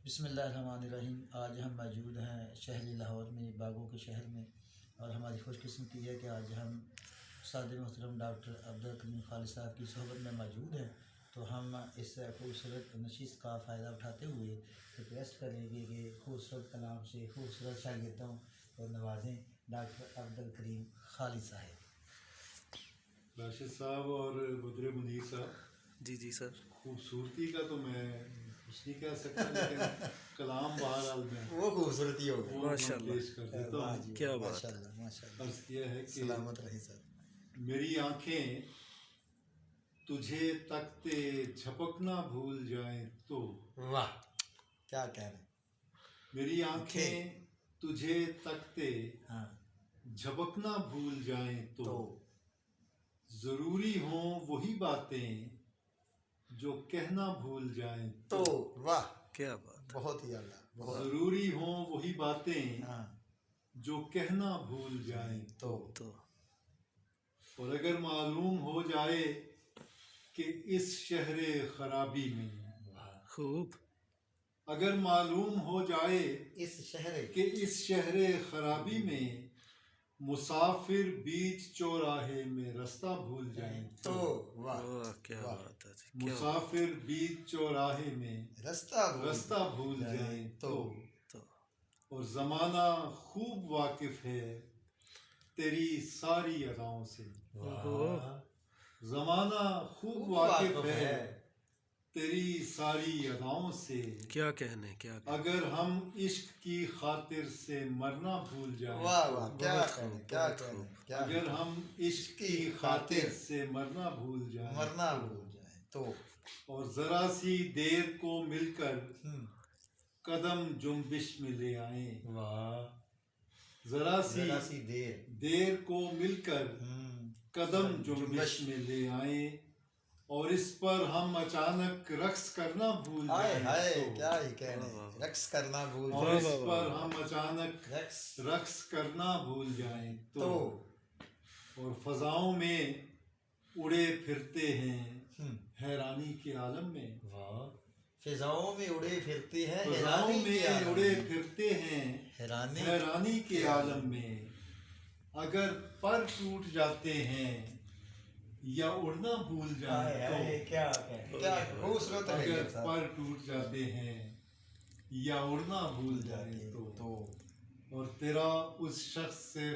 بسم اللہ الرحمن الرحیم۔ آج ہم موجود ہیں شہری لاہور میں، باغوں کے شہر میں، اور ہماری خوش قسمتی ہے کہ آج ہم استاد محترم ڈاکٹر عبدالکریم خالص صاحب کی صحبت میں موجود ہیں۔ تو ہم اس خوبصورت نشست کا فائدہ اٹھاتے ہوئے ریکویسٹ کریں گے کہ خوبصورت کلام سے خوبصورت شاگردوں کو نوازیں ڈاکٹر عبدالکریم خالص صاحب۔ راشد صاحب اور بدر منیر صاحب، جی سر۔ خوبصورتی کا تو میں کچھ نہیں کہہ سکتا، لیکن کلام بہرحال میں وہ خوبصورتی ہو گئی، ماشاء اللہ، پیش کر دیتا ہوں۔ کیا بات، ماشاء اللہ ماشاء اللہ۔ عرض کیا ہے کہ سلامت رہے سر۔ میری آنکھیں تجھے تکتے جھپکنا بھول جائیں تو، واہ کیا کہہ رہے ہیں۔ میری آنکھیں تجھے تکتے ہاں جھپکنا بھول جائیں تو تو، ضروری ہوں وہی باتیں جو کہنا بھول جائیں تو واہ کیا بات، بہت ہی اعلیٰ، بہت ضروری ہوں وہی باتیں ہاں جو کہنا بھول جائیں تو اور اگر معلوم ہو جائے کہ اس شہر خرابی میں، خوب، اگر معلوم ہو جائے اس شہر کہ اس شہر خرابی میں مسافر بیچ چوراہے میں رستہ بھول جائیں تو واہ واہ کیا واہ، بات ہے، کیا مسافر بیچ چوراہے میں رستہ بھول جائیں تو، تو اور زمانہ خوب واقف ہے تیری ساری اداؤں سے، واہ زمانہ خوب واقف ہے تیری ساری اداؤں سے، کیا کہنے، کیا کہنے، اگر ہم عشق کی خاطر سے مرنا بھول جائیں، واہ واہ کیا بہت کہنے، خوب، کیا بہت کہنے، خوب، کیا اگر ہم عشق کی خاطر سے مرنا بھول جائیں مرنا بھول جائیں تو اور ذرا سی دیر کو مل کر ہم، قدم جنبش میں لے آئیں، واہ ذرا ذرا سی سی دیر دیر کو مل کر ہم، قدم جنبش میں لے آئیں اور اس پر ہم اچانک رقص کرنا بھول ہائے جائیں ہائے تو، کیا ہی کہنے، رقص کرنا بھول اور جائیں اس واہ، پر واہ، ہم اچانک رقص رقص کرنا بھول جائیں تو تو، اور فضاؤں میں اڑے پھرتے ہیں ہم، حیرانی کے عالم میں، واہ فضاؤں میں اڑے پھرتے ہیں فضاؤں حیرانی میں کے عالم اڑے میں، پھرتے ہیں حیرانی حیرانی کے عالم میں، اگر پر ٹوٹ جاتے ہیں یا اڑنا بھول ہائے جائیں ہائے تو، کیا کہنے، کیا خوبصورت ہے اگر یہ سب پر ٹوٹ جاتے ہیں یا اڑنا بھول جائیں تو، اور تیرا اس شخص سے